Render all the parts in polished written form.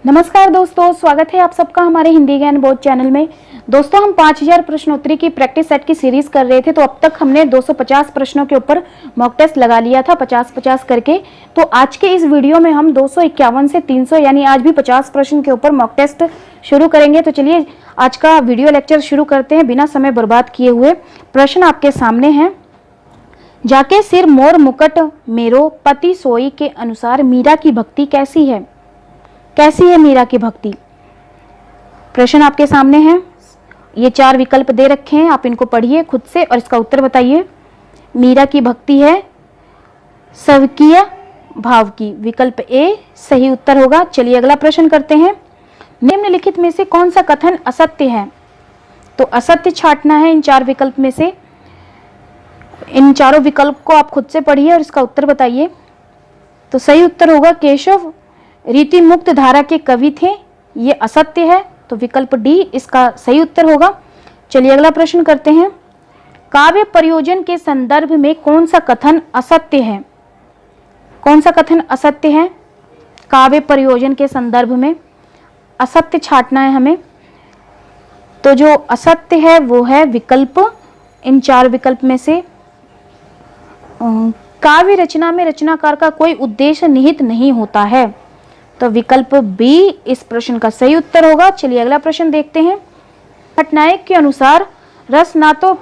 नमस्कार दोस्तों, स्वागत है आप सबका हमारे हिंदी ज्ञान बोर्ड चैनल में। दोस्तों, हम 5000 प्रश्नोत्तरी की प्रैक्टिस सेट की सीरीज कर रहे थे, तो अब तक हमने 250 प्रश्नों के ऊपर मॉक टेस्ट लगा लिया था 50-50 करके। तो आज के इस वीडियो में हम 251 से 300 यानी आज भी 50 प्रश्न के ऊपर मॉक टेस्ट शुरू करेंगे। तो चलिए आज का वीडियो लेक्चर शुरू करते हैं बिना समय बर्बाद किए हुए। प्रश्न आपके सामने है। जाके सिर मोर मुकुट मेरो पति सोई के अनुसार मीरा की भक्ति कैसी है? कैसी है मीरा की भक्ति? प्रश्न आपके सामने है। ये 4 विकल्प दे रखे हैं, आप इनको पढ़िए खुद से और इसका उत्तर बताइए। मीरा की भक्ति है स्वकीय भाव की। विकल्प ए सही उत्तर होगा। चलिए अगला प्रश्न करते हैं। निम्नलिखित में से कौन सा कथन असत्य है? तो असत्य छांटना है इन 4 विकल्प में से। इन चारों विकल्प को आप खुद से पढ़िए और इसका उत्तर बताइए। तो सही उत्तर होगा केशव रीति मुक्त धारा के कवि थे। ये असत्य है, तो विकल्प डी इसका सही उत्तर होगा। चलिए अगला प्रश्न करते हैं। काव्य प्रयोजन के संदर्भ में कौन सा कथन असत्य है? कौन सा कथन असत्य है? काव्य प्रयोजन के संदर्भ में असत्य छांटना है हमें। तो जो असत्य है वो है विकल्प, इन 4 विकल्प में से काव्य रचना में रचनाकार का कोई उद्देश्य निहित नहीं होता है। तो विकल्प बी इस प्रश्न का सही उत्तर होगा। चलिए अगला प्रश्न देखते हैं। पटनायक के अनुसार रस ना तो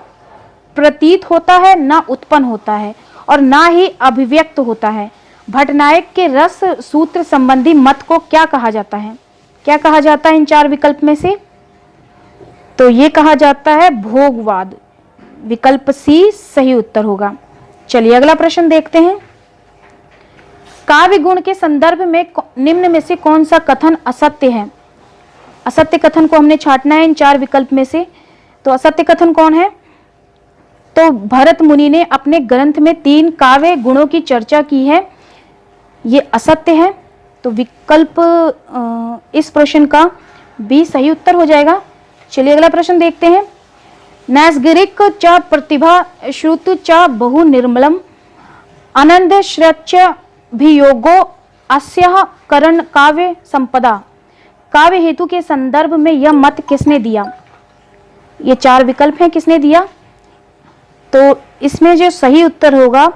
प्रतीत होता है, ना उत्पन्न होता है और ना ही अभिव्यक्त होता है। भटनायक के रस सूत्र संबंधी मत को क्या कहा जाता है? क्या कहा जाता है इन 4 विकल्प में से? तो ये कहा जाता है भोगवाद। विकल्प सी सही उत्तर होगा। चलिए अगला प्रश्न देखते हैं। काव्य गुण के संदर्भ में निम्न में से कौन सा कथन असत्य है? असत्य कथन को हमने छांटना है इन 4 विकल्प में से। तो असत्य कथन कौन है? तो भरत मुनि ने अपने ग्रंथ में 3 काव्य गुणों की चर्चा की है, ये असत्य है। तो विकल्प इस प्रश्न का बी सही उत्तर हो जाएगा। चलिए अगला प्रश्न देखते हैं। नैसर्गिक च प्रतिभा श्रुत च बहु निर्मलम आनंद श्रच भियोगो अस्यः करण काव्य संपदा। काव्य हेतु के संदर्भ में यह मत किसने दिया? ये 4 विकल्प हैं, किसने दिया? तो इसमें जो सही उत्तर होगा,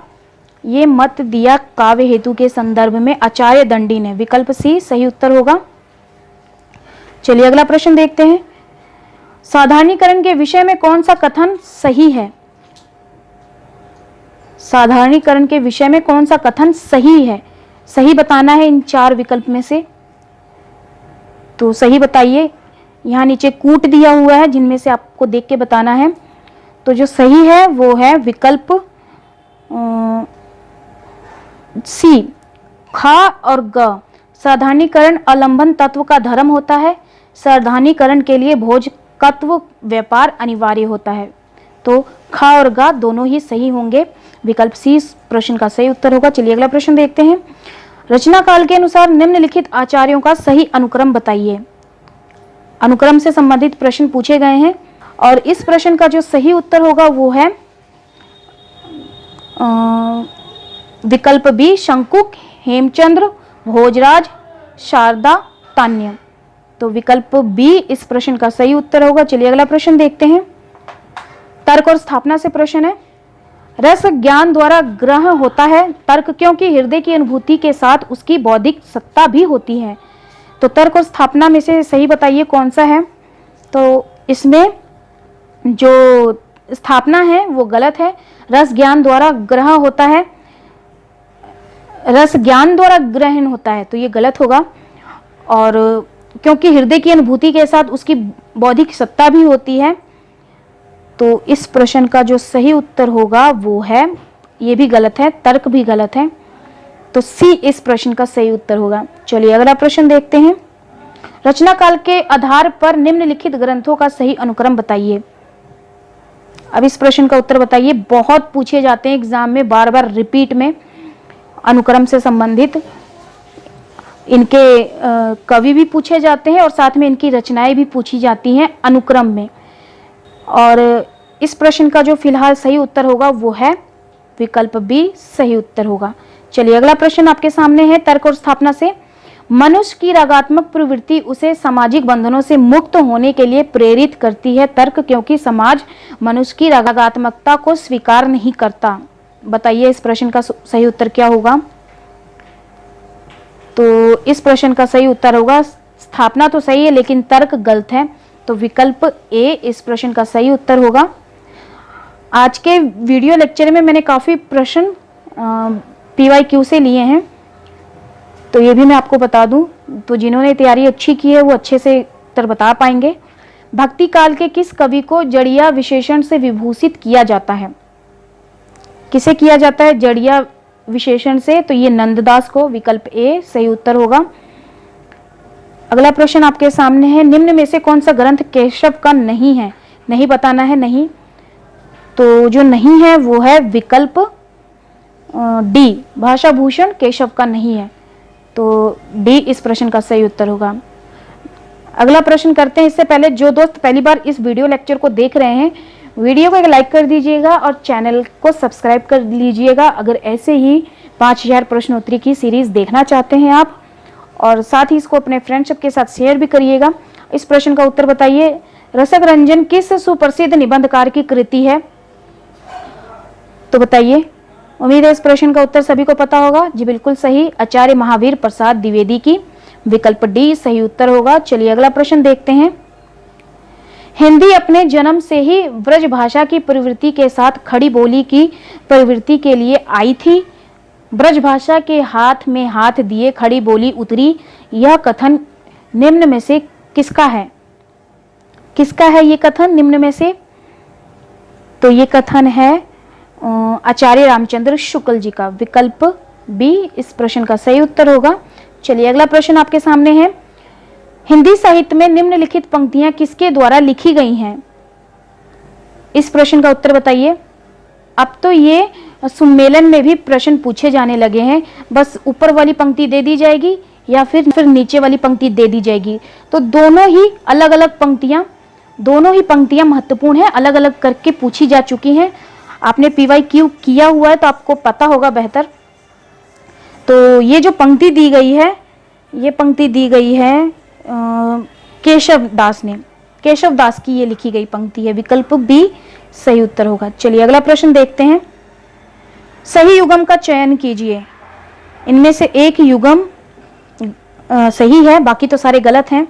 ये मत दिया काव्य हेतु के संदर्भ में आचार्य दंडी ने। विकल्प सी सही उत्तर होगा। चलिए अगला प्रश्न देखते हैं। साधारणीकरण के विषय में कौन सा कथन सही है? साधारणीकरण के विषय में कौन सा कथन सही है? सही बताना है इन 4 विकल्प में से। तो सही बताइए। यहाँ नीचे कूट दिया हुआ है जिनमें से आपको देख के बताना है। तो जो सही है वो है विकल्प सी खा और ग। साधारणीकरण अवलंबन तत्व का धर्म होता है। साधारणीकरण के लिए भोजकत्व व्यापार अनिवार्य होता है। तो खा और गा दोनों ही सही होंगे। विकल्प सी प्रश्न का सही उत्तर होगा। चलिए अगला प्रश्न देखते हैं। रचना काल के अनुसार निम्नलिखित आचार्यों का सही अनुक्रम बताइए। अनुक्रम से संबंधित प्रश्न पूछे गए हैं और इस प्रश्न का जो सही उत्तर होगा वो है विकल्प बी शंकुक, हेमचंद्र, भोजराज, शारदा, तान्य। तो विकल्प बी इस प्रश्न का सही उत्तर होगा। चलिए अगला प्रश्न देखते हैं। तर्क और स्थापना से प्रश्न है। रस ज्ञान द्वारा ग्रह होता है तर्क क्योंकि हृदय की अनुभूति के साथ उसकी बौद्धिक सत्ता भी होती है। तो तर्क और स्थापना में से सही बताइए कौन सा है? तो इसमें जो स्थापना है वो गलत है। रस ज्ञान द्वारा ग्रह होता है, रस ज्ञान द्वारा ग्रहण होता है, तो ये गलत होगा। और क्योंकि हृदय की अनुभूति के साथ उसकी बौद्धिक सत्ता भी होती है, तो इस प्रश्न का जो सही उत्तर होगा वो है, ये भी गलत है, तर्क भी गलत है। तो सी इस प्रश्न का सही उत्तर होगा। चलिए अगला प्रश्न देखते हैं। रचना काल के आधार पर निम्नलिखित ग्रंथों का सही अनुक्रम बताइए। अब इस प्रश्न का उत्तर बताइए। बहुत पूछे जाते हैं एग्जाम में, बार बार रिपीट में अनुक्रम से संबंधित। इनके कवि भी पूछे जाते हैं और साथ में इनकी रचनाएं भी पूछी जाती हैं अनुक्रम में। और इस प्रश्न का जो फिलहाल सही उत्तर होगा वो है विकल्प बी सही उत्तर होगा। चलिए अगला प्रश्न आपके सामने है तर्क और स्थापना से। मनुष्य की रागात्मक प्रवृत्ति उसे सामाजिक बंधनों से मुक्त होने के लिए प्रेरित करती है। तर्क, क्योंकि समाज मनुष्य की रागात्मकता को स्वीकार नहीं करता। बताइए इस प्रश्न का सही उत्तर क्या होगा? तो इस प्रश्न का सही उत्तर होगा, स्थापना तो सही है लेकिन तर्क गलत है, तो विकल्प ए इस प्रश्न का सही उत्तर होगा। आज के वीडियो लेक्चर में मैंने काफ़ी प्रश्न PYQ से लिए हैं, तो ये भी मैं आपको बता दूं, तो जिन्होंने तैयारी अच्छी की है वो अच्छे से उत्तर बता पाएंगे। भक्ति काल के किस कवि को जड़िया विशेषण से विभूषित किया जाता है? किसे किया जाता है जड़िया विशेषण से? तो ये नंददास को, विकल्प ए सही उत्तर होगा। अगला प्रश्न आपके सामने है, निम्न में से कौन सा ग्रंथ केशव का नहीं है? नहीं बताना है, नहीं। तो जो नहीं है वो है विकल्प डी, भाषा भूषण केशव का नहीं है, तो डी इस प्रश्न का सही उत्तर होगा। अगला प्रश्न करते हैं। इससे पहले जो दोस्त पहली बार इस वीडियो लेक्चर को देख रहे हैं, वीडियो को एक लाइक कर दीजिएगा और चैनल को सब्सक्राइब कर लीजिएगा अगर ऐसे ही 5000 प्रश्नोत्तरी की सीरीज देखना चाहते हैं आप, और साथ ही इसको अपने फ्रेंड्स के साथ शेयर भी करिएगा। इस प्रश्न का उत्तर बताइए, रसक रंजन किस सुप्रसिद्ध निबंधकार की कृति है? तो बताइए, उम्मीद है इस प्रश्न का उत्तर सभी को पता होगा। जी बिल्कुल सही, आचार्य महावीर प्रसाद द्विवेदी की, विकल्प डी सही उत्तर होगा। चलिए अगला प्रश्न देखते हैं। हिंदी अपने जन्म से ही ब्रज भाषा की प्रवृत्ति के साथ खड़ी बोली की प्रवृत्ति के लिए आई थी। ब्रज भाषा के हाथ में हाथ दिए खड़ी बोली उतरी, यह कथन निम्न में से किसका है? किसका है ये कथन निम्न में से? तो ये कथन है आचार्य रामचंद्र शुक्ल जी का, विकल्प बी इस प्रश्न का सही उत्तर होगा। चलिए अगला प्रश्न आपके सामने है, हिंदी साहित्य में निम्नलिखित पंक्तियां किसके द्वारा लिखी गई हैं? इस प्रश्न का उत्तर बताइए। अब तो ये सम्मेलन में भी प्रश्न पूछे जाने लगे हैं, बस ऊपर वाली पंक्ति दे दी जाएगी या फिर नीचे वाली पंक्ति दे दी जाएगी, तो दोनों ही अलग अलग पंक्तियां महत्वपूर्ण हैं, अलग अलग करके पूछी जा चुकी हैं। आपने PYQ किया हुआ है तो आपको पता होगा बेहतर। तो ये जो पंक्ति दी गई है, ये पंक्ति दी गई है केशव दास की ये लिखी गई पंक्ति है, विकल्प बी सही उत्तर होगा। चलिए अगला प्रश्न देखते हैं। सही युग्म का चयन कीजिए। इनमें से एक युग्म सही है, बाकी तो सारे गलत हैं,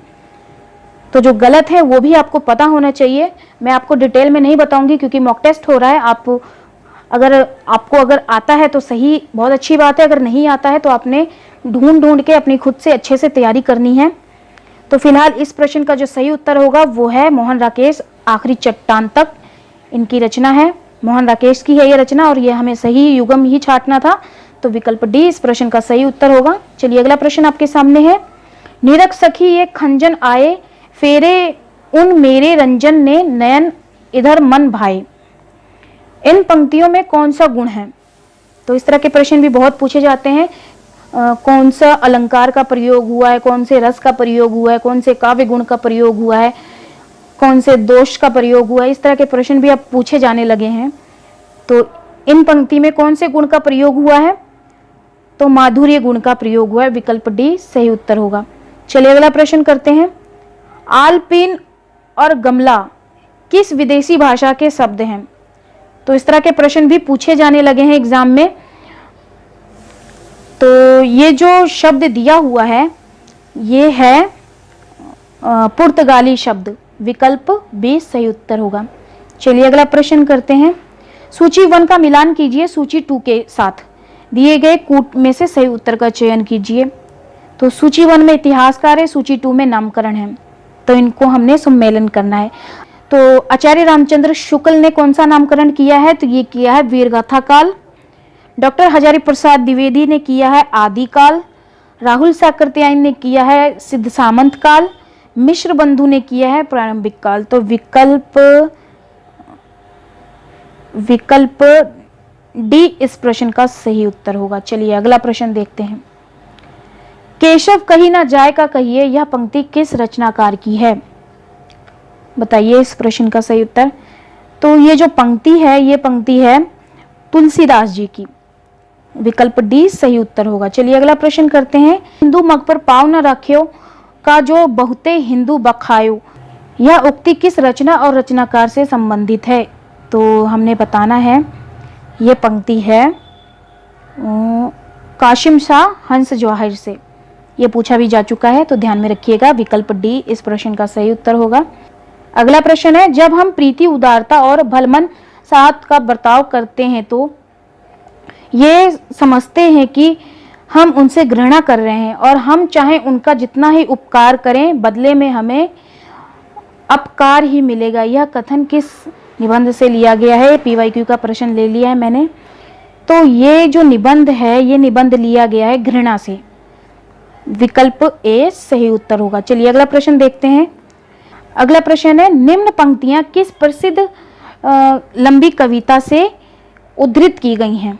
तो जो गलत है वो भी आपको पता होना चाहिए। मैं आपको डिटेल में नहीं बताऊंगी क्योंकि मॉक टेस्ट हो रहा है। आपको अगर आता है तो सही, बहुत अच्छी बात है, अगर नहीं आता है तो आपने ढूंढ के अपनी खुद से अच्छे से तैयारी करनी है। तो फिलहाल इस प्रश्न का जो सही उत्तर होगा वो है मोहन राकेश आखिरी चट्टान तक, इनकी रचना है। मोहन राकेश की है ये रचना और ये हमें सही युग्म ही छांटना था, तो विकल्प डी इस प्रश्न का सही उत्तर होगा। चलिए अगला प्रश्न आपके सामने है, निरख सखी ये खंजन आए फेरे उन मेरे रंजन ने नयन इधर मन भाए। इन पंक्तियों में कौन सा गुण है? तो इस तरह के प्रश्न भी बहुत पूछे जाते हैं। कौन सा अलंकार का प्रयोग हुआ है, कौन से रस का प्रयोग हुआ है, कौन से काव्य गुण का प्रयोग हुआ है, कौन से दोष का प्रयोग हुआ है, इस तरह के प्रश्न भी अब पूछे जाने लगे हैं। तो इन पंक्ति में कौन से गुण का प्रयोग हुआ है? तो माधुर्य गुण का प्रयोग हुआ है, विकल्प डी सही उत्तर होगा। चलिए अगला प्रश्न करते हैं। आलपिन और गमला किस विदेशी भाषा के शब्द हैं? तो इस तरह के प्रश्न भी पूछे जाने लगे हैं एग्जाम में। तो ये जो शब्द दिया हुआ है ये है पुर्तगाली शब्द, विकल्प बी सही उत्तर होगा। चलिए अगला प्रश्न करते हैं। सूची 1 का मिलान कीजिए सूची 2 के साथ, दिए गए कूट में से सही उत्तर का चयन कीजिए। तो सूची 1 में इतिहासकार है, सूची 2 में नामकरण है, तो इनको हमने सम्मेलन करना है। तो आचार्य रामचंद्र शुक्ल ने कौन सा नामकरण किया है? तो ये किया है वीरगाथा काल। डॉक्टर हजारी प्रसाद द्विवेदी ने किया है आदिकाल। राहुल साकृत्यायन ने किया है सिद्ध सामंत काल। मिश्र बंधु ने किया है प्रारंभिक काल। तो विकल्प डी इस प्रश्न का सही उत्तर होगा। चलिए अगला प्रश्न देखते हैं। केशव कहीं ना जाए का कहिए, यह पंक्ति किस रचनाकार की है? बताइए इस प्रश्न का सही उत्तर। तो ये जो पंक्ति है ये पंक्ति है तुलसीदास जी की। विकल्प डी सही उत्तर होगा। चलिए अगला प्रश्न करते हैं। हिंदू मग पर पाँव न रखियो का जो बहुते हिंदू बखायो, यह उक्ति किस रचना और रचनाकार से संबंधित है? तो हमने बताना है, ये पंक्ति है काशिम शाह हंस जवाहिर से। ये पूछा भी जा चुका है, तो ध्यान में रखिएगा। विकल्प डी इस प्रश्न का सही उत्तर होगा। अगला प्रश्न है, जब हम प्रीति, उदारता और भलमन साथ का बर्ताव करते हैं तो ये समझते हैं कि हम उनसे घृणा कर रहे हैं और हम चाहे उनका जितना ही उपकार करें, बदले में हमें अपकार ही मिलेगा। यह कथन किस निबंध से लिया गया है? PYQ का प्रश्न ले लिया है मैंने। तो ये जो निबंध है, ये निबंध लिया गया है घृणा से। विकल्प ए सही उत्तर होगा। चलिए अगला प्रश्न देखते हैं। अगला प्रश्न है, निम्न पंक्तियां किस प्रसिद्ध लंबी कविता से उद्धृत की गई हैं?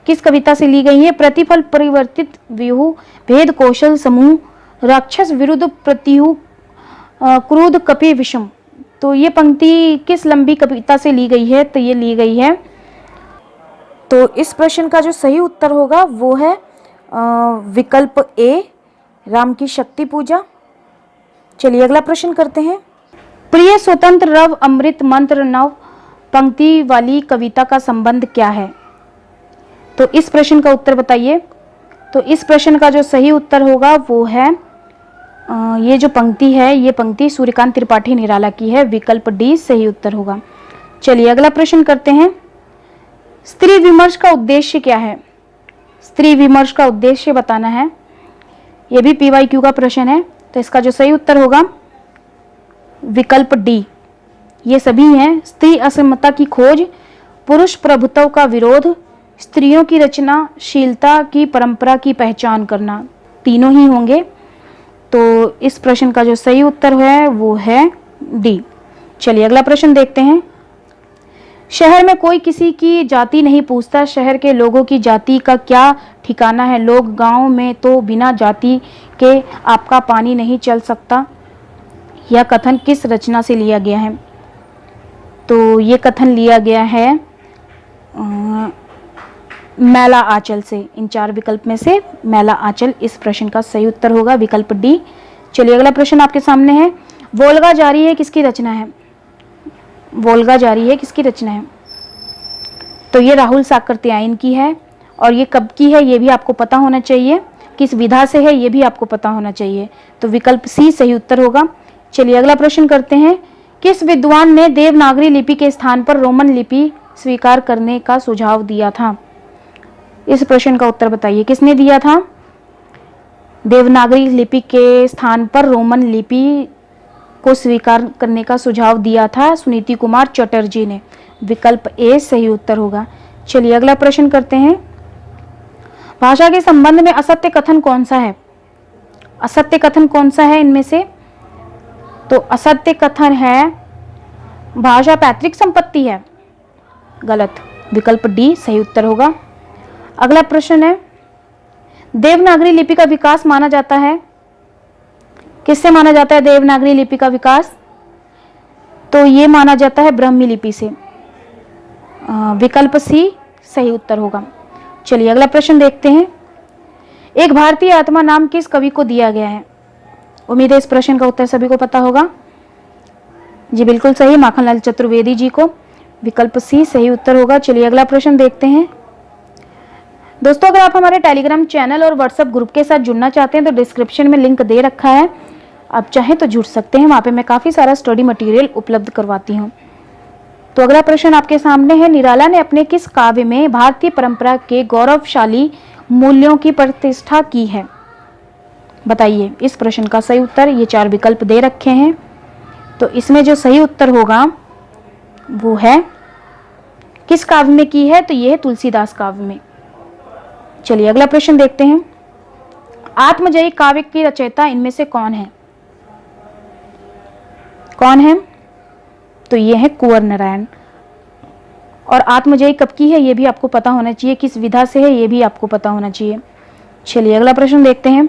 किस कविता से ली गई है? प्रतिफल परिवर्तित व्यूह, भेद कौशल समूह, राक्षस विरुद्ध प्रत्युह, क्रोध कपि विषम। तो ये पंक्ति किस लंबी कविता से ली गई है? तो ये ली गई है, तो इस प्रश्न का जो सही उत्तर होगा वो है विकल्प ए, राम की शक्ति पूजा। चलिए अगला प्रश्न करते हैं। प्रिय स्वतंत्र रव अमृत मंत्र नव पंक्ति वाली कविता का संबंध क्या है? तो इस प्रश्न का उत्तर बताइए। तो इस प्रश्न का जो सही उत्तर होगा वो है ये जो पंक्ति है, ये पंक्ति सूर्यकांत त्रिपाठी निराला की है। विकल्प डी सही उत्तर होगा। चलिए अगला प्रश्न करते हैं। स्त्री विमर्श का उद्देश्य क्या है? स्त्री विमर्श का उद्देश्य बताना है। यह भी PYQ का प्रश्न है, तो इसका जो सही उत्तर होगा विकल्प डी। ये सभी हैं। स्त्री असमता की खोज, पुरुष प्रभुत्व का विरोध, स्त्रियों की रचनाशीलता की परंपरा की पहचान करना, तीनों ही होंगे। तो इस प्रश्न का जो सही उत्तर है वो है डी। चलिए अगला प्रश्न देखते हैं। शहर में कोई किसी की जाति नहीं पूछता, शहर के लोगों की जाति का क्या ठिकाना है? लोग गांव में तो बिना जाति के आपका पानी नहीं चल सकता। यह कथन किस रचना से लिया गया है? तो ये कथन लिया गया है मैला आंचल से। इन चार विकल्प में से मैला आंचल इस प्रश्न का सही उत्तर होगा। विकल्प डी। चलिए अगला प्रश्न आपके सामने है। वोल्गा जारी है किसकी रचना है? वोल्गा जारी है किसकी रचना है? तो ये राहुल साकरत्यायन की है। और ये कब की है ये भी आपको पता होना चाहिए। किस विधा से है ये भी आपको पता होना चाहिए। तो विकल्प सी सही उत्तर होगा। चलिए अगला प्रश्न करते हैं। किस विद्वान ने देवनागरी लिपि के स्थान पर रोमन लिपि स्वीकार करने का सुझाव दिया था? इस प्रश्न का उत्तर बताइए। किसने दिया था? देवनागरी लिपि के स्थान पर रोमन लिपि को स्वीकार करने का सुझाव दिया था सुनीति कुमार चटर्जी ने। विकल्प ए सही उत्तर होगा। चलिए अगला प्रश्न करते हैं। भाषा के संबंध में असत्य कथन कौन सा है? असत्य कथन कौन सा है इनमें से? तो असत्य कथन है भाषा पैतृक संपत्ति है। गलत। विकल्प डी सही उत्तर होगा। अगला प्रश्न है। देवनागरी लिपि का विकास माना जाता है, किससे माना जाता है देवनागरी लिपि का विकास? तो ये माना जाता है ब्राह्मी लिपि से। विकल्प सी सही उत्तर होगा। चलिए अगला प्रश्न देखते हैं। एक भारतीय आत्मा नाम किस कवि को दिया गया है? उम्मीद है इस प्रश्न का उत्तर सभी को पता होगा। जी बिल्कुल सही, माखनलाल चतुर्वेदी जी को। विकल्प सी सही उत्तर होगा। चलिए अगला प्रश्न देखते हैं। दोस्तों अगर आप हमारे टेलीग्राम चैनल और व्हाट्सएप ग्रुप के साथ जुड़ना चाहते हैं तो डिस्क्रिप्शन में लिंक दे रखा है, आप चाहें तो जुड़ सकते हैं। वहाँ पे मैं काफ़ी सारा स्टडी मटेरियल उपलब्ध करवाती हूँ। तो अगला प्रश्न आपके सामने है। निराला ने अपने किस काव्य में भारतीय परंपरा के गौरवशाली मूल्यों की प्रतिष्ठा की है? बताइए इस प्रश्न का सही उत्तर। ये चार विकल्प दे रखे हैं, तो इसमें जो सही उत्तर होगा वो है किस काव्य में की है? तो ये है तुलसीदास काव्य में। चलिए अगला प्रश्न देखते हैं। आत्मजयी काव्य की रचयिता इनमें से कौन है? कौन है? तो ये है कुंवर नारायण। और आत्मजयी कब की है ये भी आपको पता होना चाहिए। किस विधा से है ये भी आपको पता होना चाहिए। चलिए अगला प्रश्न देखते हैं।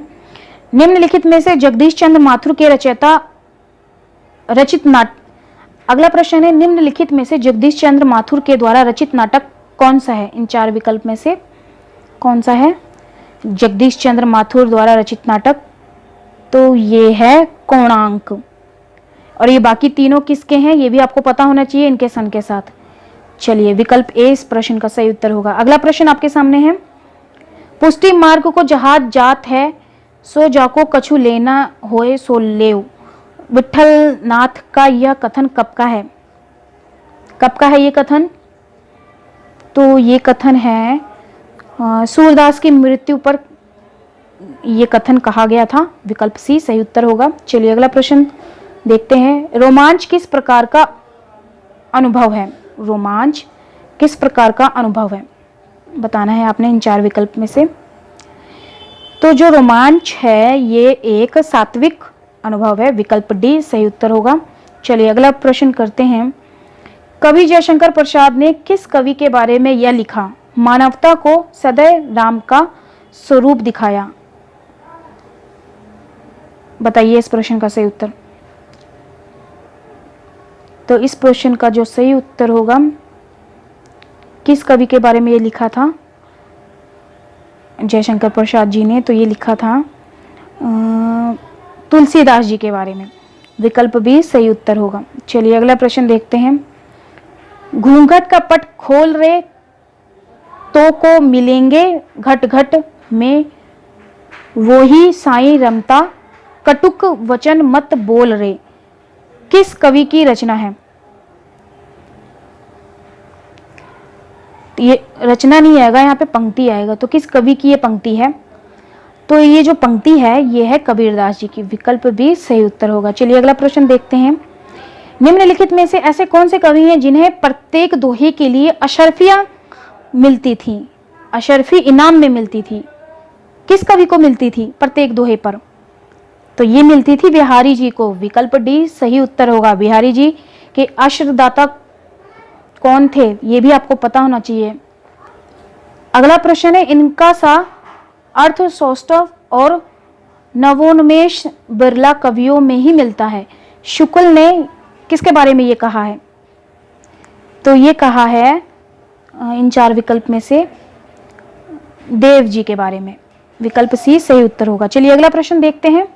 निम्नलिखित में से जगदीश चंद्र माथुर के रचयिता रचित नाटक। अगला प्रश्न है। निम्नलिखित में से जगदीश चंद्र माथुर के द्वारा रचित नाटक कौन सा है? इन चार विकल्प में से कौन सा है? जगदीश चंद्र माथुर द्वारा रचित नाटक, तो ये है कोणार्क। और ये बाकी तीनों किसके हैं ये भी आपको पता होना चाहिए इनके सन के साथ। चलिए विकल्प ए इस प्रश्न का सही उत्तर होगा। अगला प्रश्न आपके सामने है, पुष्टि मार्ग को जहाज जात है सो जाको कछु लेना होए सो लेव, विठल नाथ का यह कथन कब का है? कब का है ये कथन? तो ये कथन है सूरदास की मृत्यु पर ये कथन कहा गया था। विकल्प सी सही उत्तर होगा। चलिए अगला प्रश्न देखते हैं, रोमांच किस प्रकार का अनुभव है? रोमांच किस प्रकार का अनुभव है बताना है आपने इन 4 विकल्प में से। तो जो रोमांच है ये एक सात्विक अनुभव है। विकल्प डी सही उत्तर होगा। चलिए अगला प्रश्न करते हैं, कवि जयशंकर प्रसाद ने किस कवि के बारे में यह लिखा? मानवता को सदैव राम का स्वरूप दिखाया। बताइए इस प्रश्न का सही उत्तर। तो इस प्रश्न का जो सही उत्तर होगा, किस कवि के बारे में ये लिखा था जयशंकर प्रसाद जी ने? तो ये लिखा था तुलसीदास जी के बारे में। विकल्प बी सही उत्तर होगा। चलिए अगला प्रश्न देखते हैं, घूंघट का पट खोल रे तो को मिलेंगे घट घट में, वो ही साईं रमता कटुक वचन मत बोल रे, किस कवि की रचना है? ये रचना नहीं आएगा, यहाँ पे पंक्ति आएगा। तो किस कवि की ये पंक्ति है? तो ये जो पंक्ति है ये है कबीरदास जी की। विकल्प भी सही उत्तर होगा। चलिए अगला प्रश्न देखते हैं, निम्नलिखित में से ऐसे कौन से कवि हैं जिन्हें प्रत्येक दोहे के लिए अशर्फियां मिलती थी? अशर्फी इनाम में मिलती थी। किस कवि को मिलती थी प्रत्येक दोहे पर? तो ये मिलती थी बिहारी जी को। विकल्प डी सही उत्तर होगा। बिहारी जी के अश्रदाता कौन थे ये भी आपको पता होना चाहिए। अगला प्रश्न है, इनका सा अर्थ सौष्ठव और नवोन्मेष बिरला कवियों में ही मिलता है। शुक्ल ने किसके बारे में ये कहा है? तो ये कहा है इन 4 विकल्प में से देव जी के बारे में। विकल्प सी सही उत्तर होगा। चलिए अगला प्रश्न देखते हैं,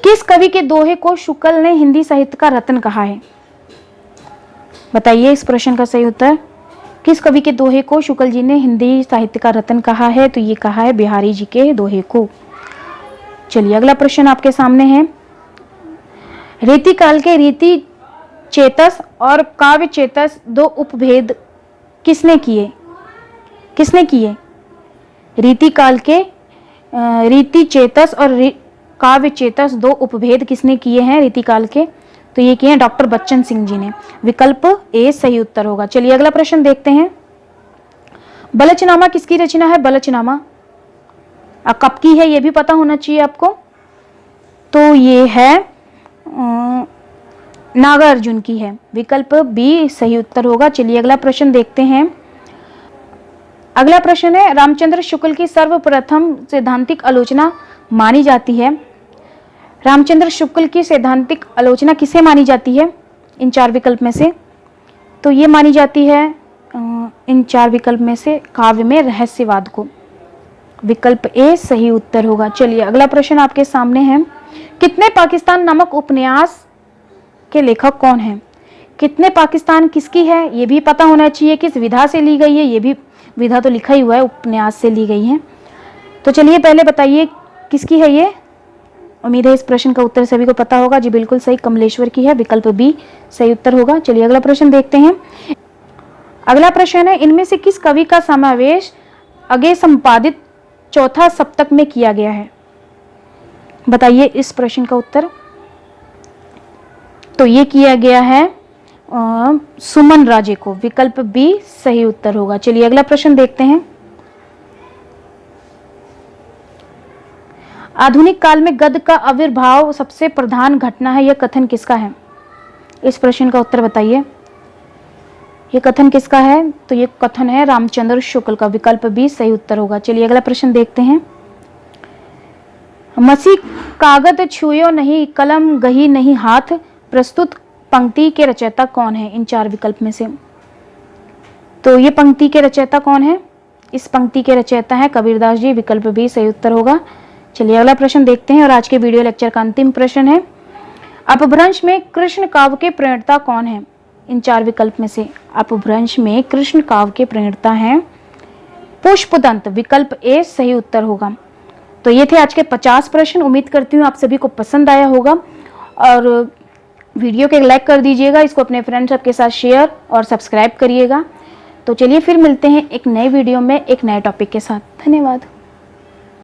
किस कवि के दोहे को शुक्ल ने हिंदी साहित्य का रत्न कहा है? बताइए इस प्रश्न का सही उत्तर। किस कवि के दोहे को शुक्ल जी ने हिंदी साहित्य का रत्न कहा है? तो ये कहा है बिहारी जी के दोहे को। चलिए अगला प्रश्न आपके सामने है, रीति काल के रीति चेतस और काव्य चेतस 2 उपभेद किसने किए? किसने किए? रीति काल के रीति चेतस और काव्य चेतस 2 उपभेद किसने किए हैं रीति काल के? तो ये किए हैं डॉक्टर बच्चन सिंह जी ने। विकल्प ए सही उत्तर होगा। चलिए अगला प्रश्न देखते हैं, बलचनामा किसकी रचना है? बलचनामा कब की है ये भी पता होना चाहिए आपको। तो ये है नागार्जुन की है। विकल्प बी सही उत्तर होगा। चलिए अगला प्रश्न देखते हैं, अगला प्रश्न है, रामचंद्र शुक्ल की सर्वप्रथम सैद्धांतिक आलोचना मानी जाती है। रामचंद्र शुक्ल की सैद्धांतिक आलोचना किसे मानी जाती है इन 4 विकल्प में से? तो ये मानी जाती है इन 4 विकल्प में से काव्य में रहस्यवाद को। विकल्प ए सही उत्तर होगा। चलिए अगला प्रश्न आपके सामने है, कितने पाकिस्तान नामक उपन्यास के लेखक कौन हैं? कितने पाकिस्तान किसकी है ये भी पता होना चाहिए। किस विधा से ली गई है ये भी, विधा तो लिखा ही हुआ है, उपन्यास से ली गई है। तो चलिए पहले बताइए किसकी है ये। उम्मीद है इस प्रश्न का उत्तर सभी को पता होगा। जी बिल्कुल सही, कमलेश्वर की है। विकल्प बी सही उत्तर होगा। चलिए अगला प्रश्न देखते हैं, अगला प्रश्न है, इनमें से किस कवि का समावेश आगे संपादित चौथा सप्तक में किया गया है? बताइए इस प्रश्न का उत्तर। तो ये किया गया है सुमन राजे को। विकल्प बी सही उत्तर होगा। चलिए अगला प्रश्न देखते हैं, आधुनिक काल में गद्य का आविर्भाव सबसे प्रधान घटना है, यह कथन किसका है? इस प्रश्न का उत्तर बताइए। ये कथन किसका है? तो ये कथन है रामचंद्र शुक्ल का। विकल्प बी सही उत्तर होगा। चलिए अगला प्रश्न देखते हैं, मसी कागज छुयो नहीं कलम गही नहीं हाथ, प्रस्तुत पंक्ति के रचयिता कौन है इन 4 विकल्प में से? तो ये पंक्ति के रचयिता कौन है इस पंक्ति के रचयिता हैं कबीरदास जी, विकल्प बी सही उत्तर होगा। चलिए अगला प्रश्न देखते हैं और आज के वीडियो लेक्चर का अंतिम प्रश्न है, अपभ्रंश में कृष्ण काव्य के प्रणेता कौन है? इन 4 विकल्प में से अपभ्रंश में कृष्ण काव्य के प्रणेता हैं पुष्पदंत, विकल्प ए सही उत्तर होगा। तो ये थे आज के 50 प्रश्न। उम्मीद करती हूँ आप सभी को पसंद आया होगा और वीडियो को लाइक कर दीजिएगा, इसको अपने फ्रेंड्स सबके साथ शेयर और सब्सक्राइब करिएगा। तो चलिए फिर मिलते हैं एक नए वीडियो में एक नए टॉपिक के साथ। धन्यवाद।